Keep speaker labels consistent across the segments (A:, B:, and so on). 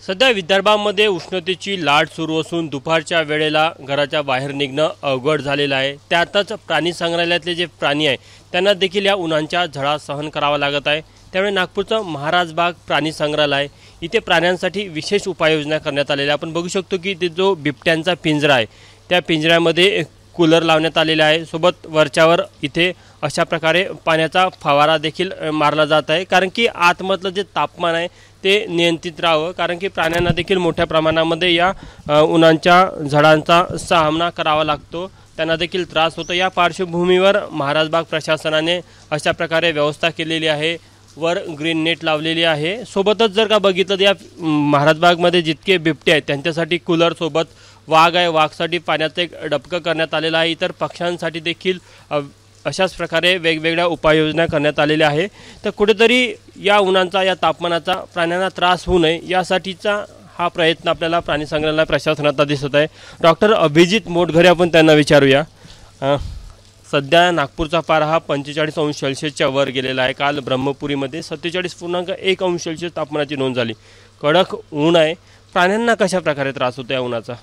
A: सध्या विदर्भामध्ये उष्णतेची लाट सुरू असून दुपारच्या वेळेला घराच्या बाहेर निघणं अवघड झालेलं आहे। त्यातच प्राणी संग्रहालयातले जे प्राणी आहे त्यांना देखील या उन्हांच्या झळा सहन करावा लागत आहे। त्यामुळे नागपूरचं महाराज बाग प्राणी संग्रहालय इथे प्राण्यांसाठी विशेष उपाययोजना करण्यात आलेल्या आपण बघू शकतो की ते जो बिबट्यांचा पिंजरा आहे त्या पिंजऱ्यामध्ये कूलर लावण्यात आलेला आहे। सोबत वरच्यावर इथे अशा प्रकारे पाण्याचा फवारा देखील मारला जात आहे, कारण की आतमधलं जे तापमान आहे ते नियंत्रित राहावं, कारण की प्राण्यांना देखील मोठ्या प्रमाणामध्ये या उन्हांच्या झळांचा सामना करावा लागतो, त्यांना देखील त्रास होतो। या पार्श्वभूमीवर महाराज बाग प्रशासनाने अशा प्रकारे व्यवस्था केलेली आहे। वर ग्रीन नेट लावलेली आहे। सोबतच जर का बघितलं तर या महाराज बागमध्ये जितके बिबटे आहेत त्यांच्यासाठी कूलर सोबत वाघ आहे, वाघसाठी पाण्याचं एक डबकं करण्यात आलेलं आहे। इतर पक्ष्यांसाठी देखील अशाच प्रकारे वेगवेगळ्या उपाययोजना करण्यात आलेल्या आहे। तर कुठेतरी या उन्हांचा या तापमानाचा प्राण्यांना त्रास होऊ नये यासाठीचा हा प्रयत्न आपल्याला प्राणी संग्रहालय प्रशासनाचा दिसत आहे। डॉक्टर अभिजित मोटघरे आपण त्यांना विचारूया। सध्या नागपूरचा पारा हा 45 अंश सेल्सिअसच्या वर गेलेला आहे। काल ब्रह्मपुरीमध्ये 47.1 अंश सेल्सिअस तापमानाची नोंद झाली। कडक ऊन आहे। प्राण्यांना कशा प्रकारे त्रास होतो या उन्हाचा?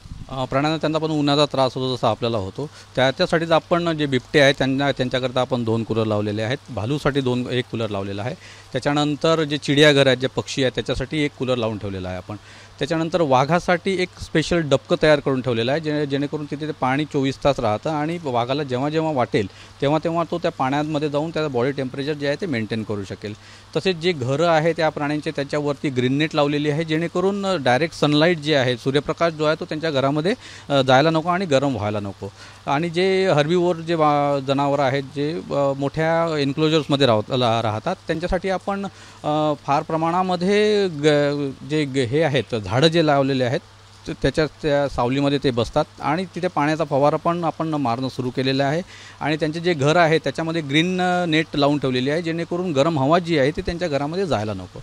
B: प्राण्यांना त्यांना पण उन्हाचा त्रास होतो जसा आपल्याला होतो। त्यासाठीच आपण जे बिबटे आहेत त्यांच्याकरता आपण 2 कूलर लावलेले आहेत। भालूसाठी 1 कूलर लावलेला आहे। त्याच्यानंतर जे चिडियाघर आहेत, जे पक्षी आहेत त्याच्यासाठी 1 कूलर लावून ठेवलेला आहे आपण। त्याच्यानंतर वाघासाठी एक स्पेशल डबकं तयार करून ठेवलेलं आहे, जेणेकरून तिथे ते पाणी 24 तास राहतं आणि वाघाला जेव्हा जेव्हा वाटेल तेव्हा तो त्या पाण्यामध्ये जाऊन त्याचं बॉडी टेम्परेचर जे आहे ते मेंटेन करू शकेल। तसेच जे घरं आहे त्या प्राण्यांचे त्याच्यावरती ग्रीन नेट लावलेली आहे, जेणेकरून डायरेक्ट सनलाईट जे आहे, सूर्यप्रकाश जो आहे तो त्यांच्या घरामध्ये जायला नको आणि गरम व्हायला नको। आणि जे हर्बीवोर जे जनावरं आहेत जे मोठ्या एन्क्लोजर्समध्ये राहतात त्यांच्यासाठी आपण फार प्रमाणामध्ये जे हे आहेत झाडं जे लावलेले आहेत त्या सावलीमध्ये ते बसतात आणि तिथे पाण्याचा फवारा पण आपण मारणं सुरू केलेलं आहे। आणि त्यांचे जे घर आहे त्याच्यामध्ये ग्रीन नेट लावून ठेवलेली आहे, जेणेकरून गरम हवा जी आहे ती त्यांच्या घरामध्ये जायला नको।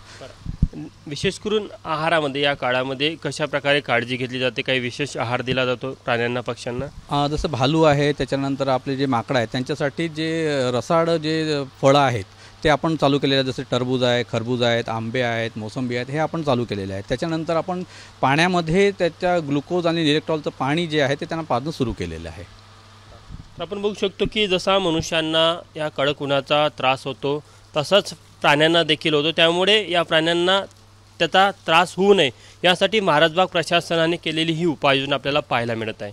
A: विशेष करून आहारामध्ये या काळामध्ये कशा प्रकारे काळजी घेतली जाते? काही विशेष आहार दिला जातो प्राण्यांना, पक्ष्यांना?
B: जसं भालू आहे, त्याच्यानंतर आपले जे माकडं आहेत त्यांच्यासाठी जे रसाळ जे फळं आहेत ते आपण चालू केलेले आहेत, जसे टरबूज आहे, खरबूज आहेत, आंबे आहेत, मोसंबी आहेत, हे आपण चालू केलेले आहेत। त्याच्यानंतर आपण पाण्यामध्ये त्याच्या ग्लुकोज आणि इलेक्ट्रॉलचं पाणी जे आहे ते त्यांना पाजणं सुरू केलेलं आहे।
A: आपण बघू शकतो की जसा मनुष्यांना या कडक उन्हाचा त्रास होतो तसंच प्राण्यांना देखील होतो, त्यामुळे या प्राण्यांना त्याचा त्रास होऊ नये यासाठी महाराज बाग प्रशासनाने केलेली ही उपाययोजना आपल्याला पाहायला मिळत आहे।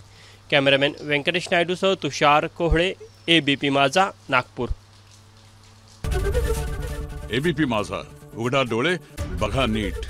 A: कॅमेरामॅन व्यंकटेश नायडूसह तुषार कोहळे, ABP माझा, नागपूर।
C: ABP माझा, उघडा डोळे बघा नीट।